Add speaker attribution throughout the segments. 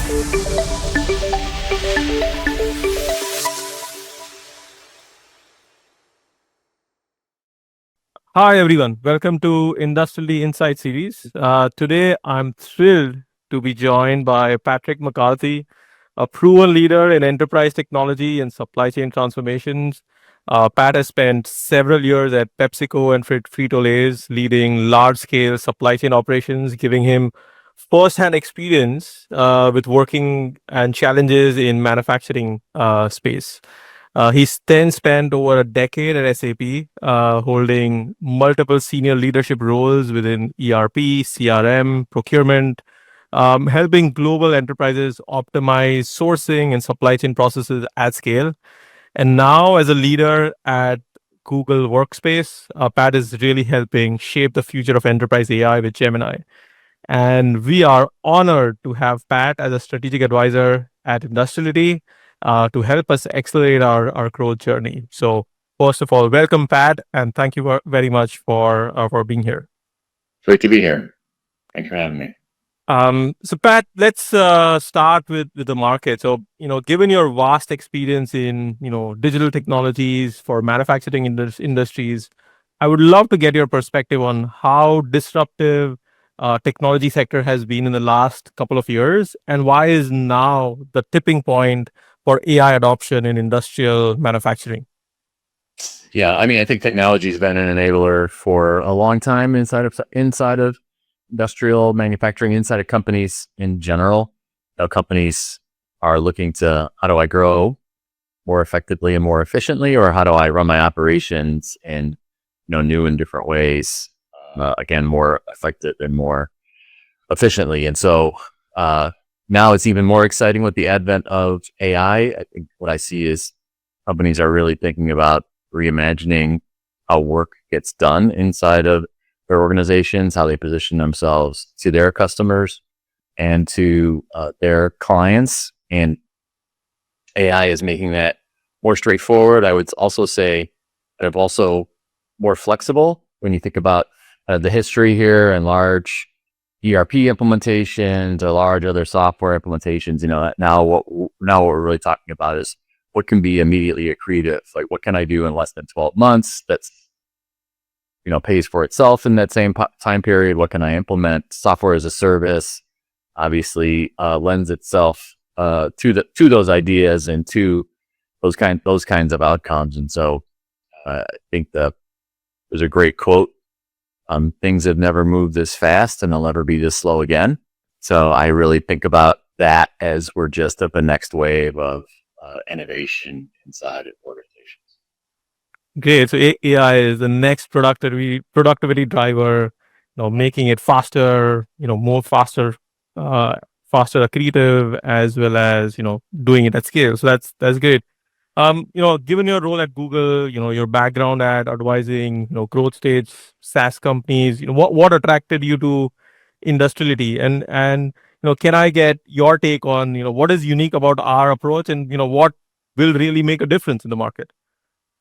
Speaker 1: Hi, everyone. Welcome to Industrility Insight series. Today, I'm thrilled to be joined by Patrick McCarthy, a proven leader in enterprise technology and supply chain transformations. Pat has spent several years at PepsiCo and Frito-Lay's, leading large-scale supply chain operations, giving him first-hand experience with working and challenges in manufacturing space. He's then spent over a decade at SAP, holding multiple senior leadership roles within ERP, CRM, procurement, helping global enterprises optimize sourcing and supply chain processes at scale. And now, as a leader at Google Workspace, Pat is really helping shape the future of enterprise AI with Gemini. And we are honored to have Pat as a strategic advisor at Industrility to help us accelerate our growth journey. So, first of all, welcome, Pat, and thank you very much for being here.
Speaker 2: Great to be here. Thanks for having me.
Speaker 1: So, Pat, let's start with the market. So, given your vast experience in digital technologies for manufacturing industries, I would love to get your perspective on how disruptive technology sector has been in the last couple of years, and why is now the tipping point for AI adoption in industrial manufacturing?
Speaker 2: Yeah, I mean, I think technology has been an enabler for a long time inside of industrial manufacturing, inside of companies in general. Companies are looking to, how do I grow more effectively and more efficiently, or how do I run my operations in new and different ways? Again, more effective and more efficiently. And so now it's even more exciting with the advent of AI. I think what I see is companies are really thinking about reimagining how work gets done inside of their organizations, how they position themselves to their customers and to their clients. And AI is making that more straightforward. I would also say kind of also more flexible when you think about the history here and large ERP implementations or large other software implementations. Now what we're really talking about is what can be immediately accretive. Like, what can I do in less than 12 months that's pays for itself in that same time period? What can I implement? Software as a service obviously lends itself to those ideas and to those kinds of outcomes. And so I think there's a great quote. Things have never moved this fast and they'll never be this slow again. So I really think about that as we're just at the next wave of innovation inside of organizations.
Speaker 1: Great. So AI is the next productivity driver, making it faster, more faster, accretive, as well as doing it at scale. So that's great. Given your role at Google, your background at advising, growth stage SaaS companies, what attracted you to Industrility, and can I get your take on, what is unique about our approach, and what will really make a difference in the market?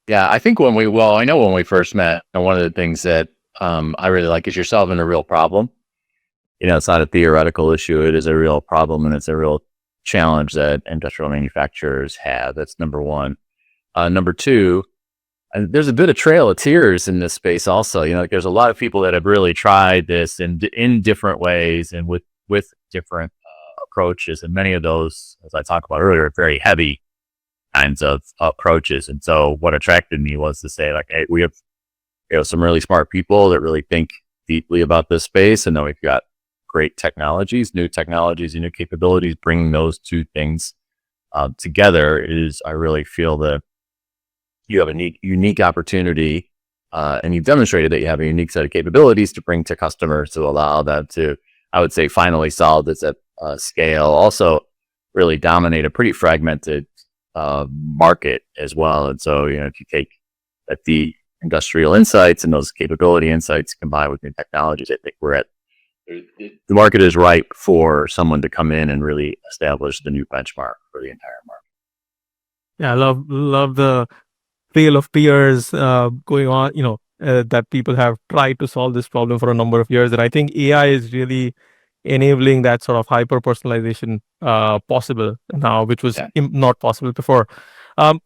Speaker 2: Yeah, I think I know when we first met, one of the things that I really like is you're solving a real problem. It's not a theoretical issue. It is a real problem, and it's a real challenge that industrial manufacturers have. That's number one. Number two, and there's a bit of trail of tears in this space also. There's a lot of people that have really tried this in different ways and with different approaches. And many of those, as I talked about earlier, are very heavy kinds of approaches. And so what attracted me was to say, like, hey, we have some really smart people that really think deeply about this space. And then we've got great technologies, new capabilities. Bringing those two things together I really feel that you have a unique opportunity, and you've demonstrated that you have a unique set of capabilities to bring to customers to allow them to, I would say, finally solve this at scale. Also, really dominate a pretty fragmented market as well. And so, if you take the industrial insights and those capability insights combined with new technologies, I think the market is ripe for someone to come in and really establish the new benchmark for the entire market.
Speaker 1: Yeah, I love the trail of tears going on, that people have tried to solve this problem for a number of years. And I think AI is really enabling that sort of hyper personalization possible now, which was
Speaker 2: Yeah.
Speaker 1: not possible before. Um,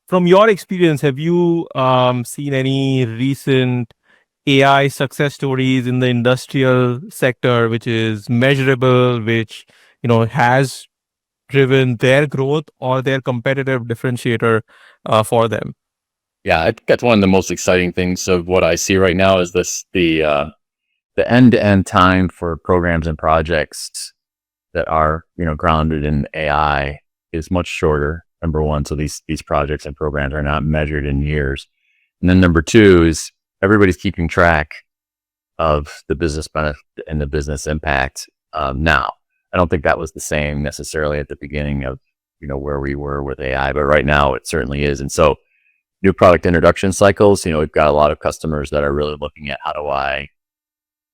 Speaker 1: from your experience, have you seen any recent AI success stories in the industrial sector, which is measurable, which has driven their growth or their competitive differentiator for them?
Speaker 2: Yeah, I think that's one of the most exciting things of what I see right now is the end-to-end time for programs and projects that are grounded in AI is much shorter. Number one, so these projects and programs are not measured in years, and then number two is everybody's keeping track of the business benefit and the business impact. Now, I don't think that was the same necessarily at the beginning of where we were with AI, but right now it certainly is. And so, new product introduction cycles. We've got a lot of customers that are really looking at how do I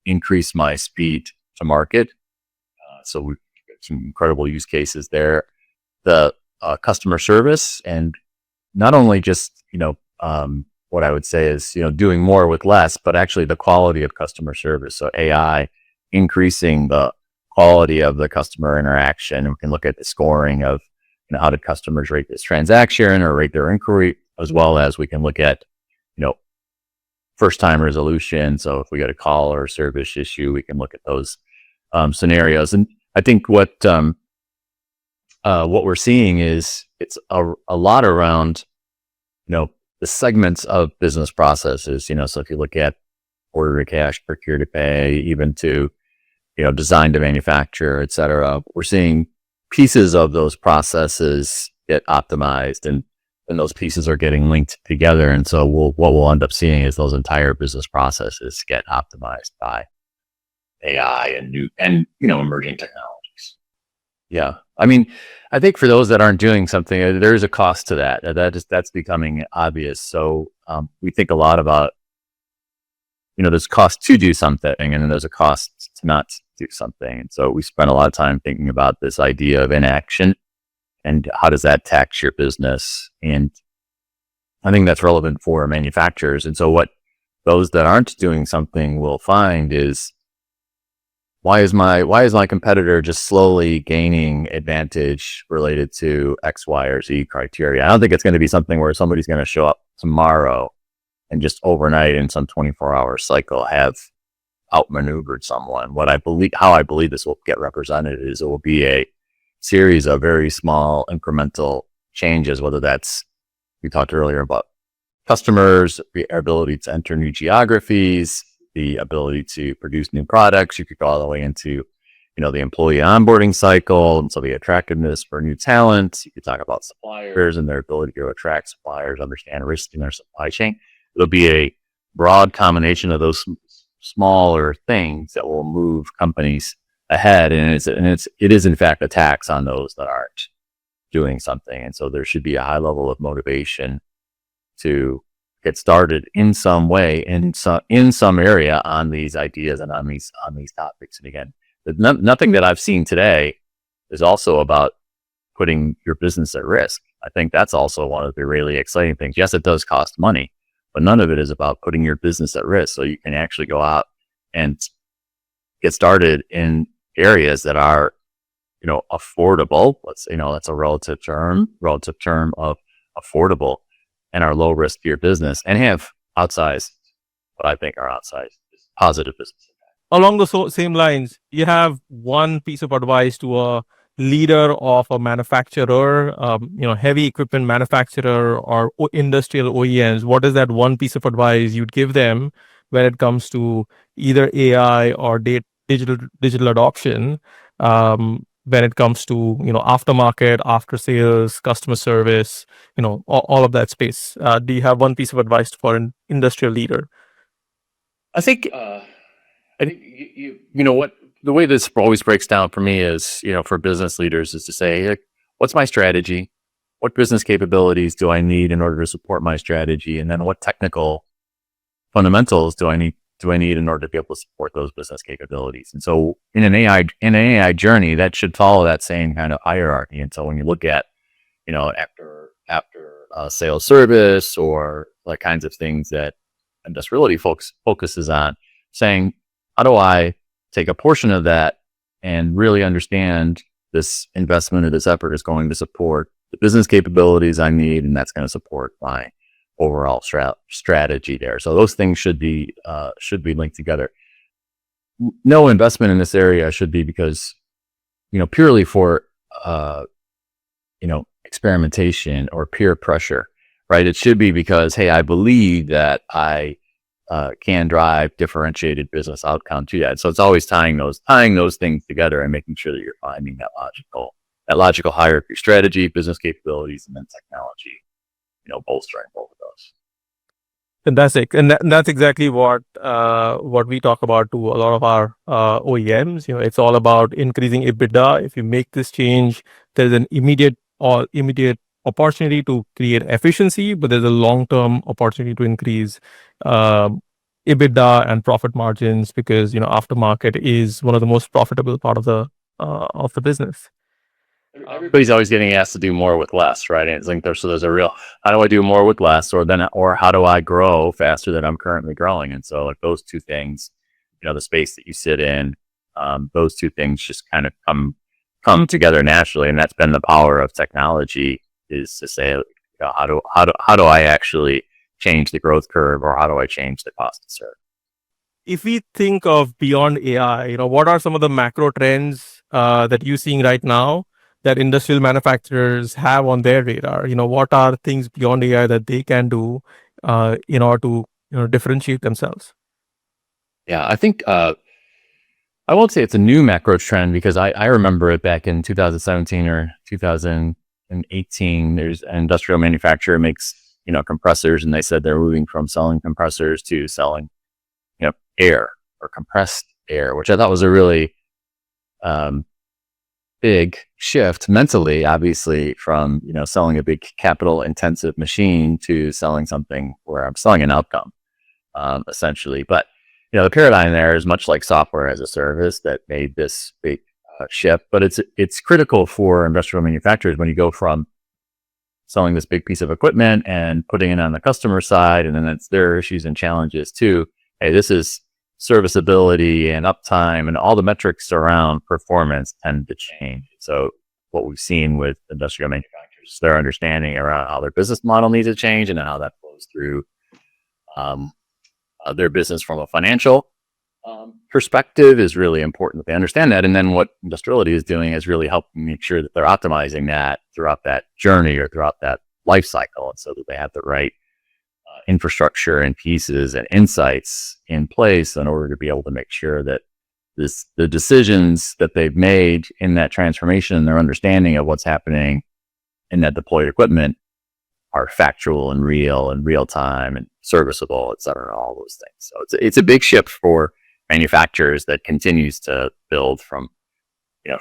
Speaker 2: increase my speed to market. So we've got some incredible use cases there. The customer service, and not only just what I would say is doing more with less, but actually the quality of customer service. So AI increasing the quality of the customer interaction. We can look at the scoring of how did customers rate this transaction or rate their inquiry, as well as we can look at first time resolution. So if we get a call or a service issue, we can look at those scenarios. And I think what we're seeing is it's a lot around the segments of business processes. So if you look at order to cash, procure to pay, even to design to manufacture, et cetera, we're seeing pieces of those processes get optimized, and those pieces are getting linked together. And so what we'll end up seeing is those entire business processes get optimized by AI and new and emerging technologies. Yeah, I mean, I think for those that aren't doing something, there is a cost to that. That's becoming obvious. So we think a lot about there's cost to do something, and then there's a cost to not do something. And so we spent a lot of time thinking about this idea of inaction and how does that tax your business. And I think that's relevant for manufacturers. And so what those that aren't doing something will find is, why is my competitor just slowly gaining advantage related to X, Y, or Z criteria? I don't think it's going to be something where somebody's going to show up tomorrow and just overnight in some 24-hour cycle have outmaneuvered someone. How I believe this will get represented is it will be a series of very small incremental changes, whether that's, we talked earlier about customers, our ability to enter new geographies, the ability to produce new products. You could go all the way into, the employee onboarding cycle, and so the attractiveness for new talent. You could talk about suppliers and their ability to attract suppliers, understand risk in their supply chain. It'll be a broad combination of those smaller things that will move companies ahead, and it is in fact a tax on those that aren't doing something. And so there should be a high level of motivation to get started in some way, in some area on these ideas and on these topics. And again, nothing that I've seen today is also about putting your business at risk. I think that's also one of the really exciting things. Yes, it does cost money, but none of it is about putting your business at risk. So you can actually go out and get started in areas that are, affordable. That's a relative term of affordable, and are low risk to your business, and have outsized, what I think are outsized positive business impact.
Speaker 1: Along the same lines, you have one piece of advice to a leader of a manufacturer, heavy equipment manufacturer or industrial OEMs. What is that one piece of advice you'd give them when it comes to either AI or digital adoption? When it comes to aftermarket, after sales, customer service, all of that space. Do you have one piece of advice for an industrial leader?
Speaker 2: I think what the way this always breaks down for me is, for business leaders, is to say, like, what's my strategy? What business capabilities do I need in order to support my strategy? And then what technical fundamentals do I need in order to be able to support those business capabilities? And so in an AI journey, that should follow that same kind of hierarchy. And so when you look at, after sales service, or like kinds of things that Industrility focuses on, saying, how do I take a portion of that and really understand this investment or this effort is going to support the business capabilities I need, and that's going to support my overall strategy there. So those things should be linked together. No investment in this area should be because, purely for, experimentation or peer pressure, right? It should be because, hey, I believe that I can drive differentiated business outcome to that. So it's always tying those things together and making sure that you're finding that logical hierarchy, strategy, business capabilities, and then technology, bolstering both of those.
Speaker 1: Fantastic, and that's exactly what we talk about to a lot of our OEMs. It's all about increasing EBITDA. If you make this change, there's an immediate opportunity to create efficiency, but there's a long-term opportunity to increase EBITDA and profit margins, because aftermarket is one of the most profitable part of the business.
Speaker 2: Everybody's always getting asked to do more with less, right? And it's like there's a real, how do I do more with less, or how do I grow faster than I'm currently growing? And so like those two things, the space that you sit in, those two things just kind of come together naturally, and that's been the power of technology, is to say, how do I actually change the growth curve, or how do I change the cost to serve?
Speaker 1: If we think of beyond AI, what are some of the macro trends that you're seeing right now that industrial manufacturers have on their radar? What are things beyond AI that they can do in order to differentiate themselves?
Speaker 2: Yeah, I think I won't say it's a new macro trend, because I remember it back in 2017 or 2018. There's an industrial manufacturer makes compressors, and they said they're moving from selling compressors to selling air or compressed air, which I thought was a really big shift mentally, obviously, from selling a big capital intensive machine to selling something where I'm selling an outcome, essentially. But the paradigm there is much like software as a service that made this big shift. But it's critical for industrial manufacturers when you go from selling this big piece of equipment and putting it on the customer side, and then it's their issues and challenges too. Hey, this is serviceability and uptime, and all the metrics around performance tend to change. So what we've seen with industrial manufacturers, their understanding around how their business model needs to change, and how that flows through their business from a financial perspective is really important that they understand that. And then what Industrility is doing is really helping make sure that they're optimizing that throughout that journey or throughout that life cycle, and so that they have the right infrastructure and pieces and insights in place in order to be able to make sure that the decisions that they've made in that transformation and their understanding of what's happening in that deployed equipment are factual and real time and serviceable, et cetera, all those things. So it's a big shift for manufacturers that continues to build from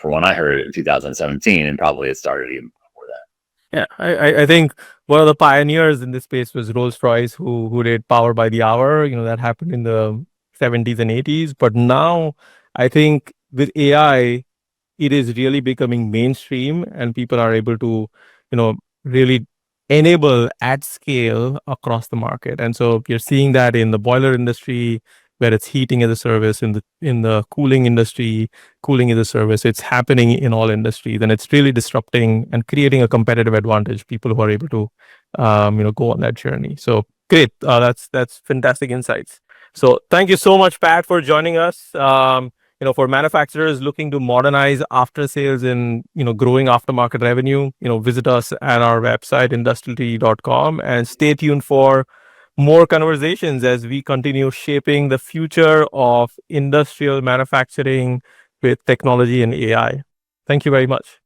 Speaker 2: when I heard it in 2017, and probably it started even before that.
Speaker 1: Yeah, I think one of the pioneers in this space was Rolls-Royce, who did Power by the Hour. That happened in the 70s and 80s. But now I think with AI, it is really becoming mainstream, and people are able to, really enable at scale across the market. And so you're seeing that in the boiler industry, where it's heating as a service, in the cooling industry, cooling as a service. It's happening in all industries, and it's really disrupting and creating a competitive advantage. People who are able to, go on that journey. So great, that's fantastic insights. So thank you so much, Pat, for joining us. For manufacturers looking to modernize after sales and growing aftermarket revenue, visit us at our website industrility.com, and stay tuned for more conversations as we continue shaping the future of industrial manufacturing with technology and AI. Thank you very much.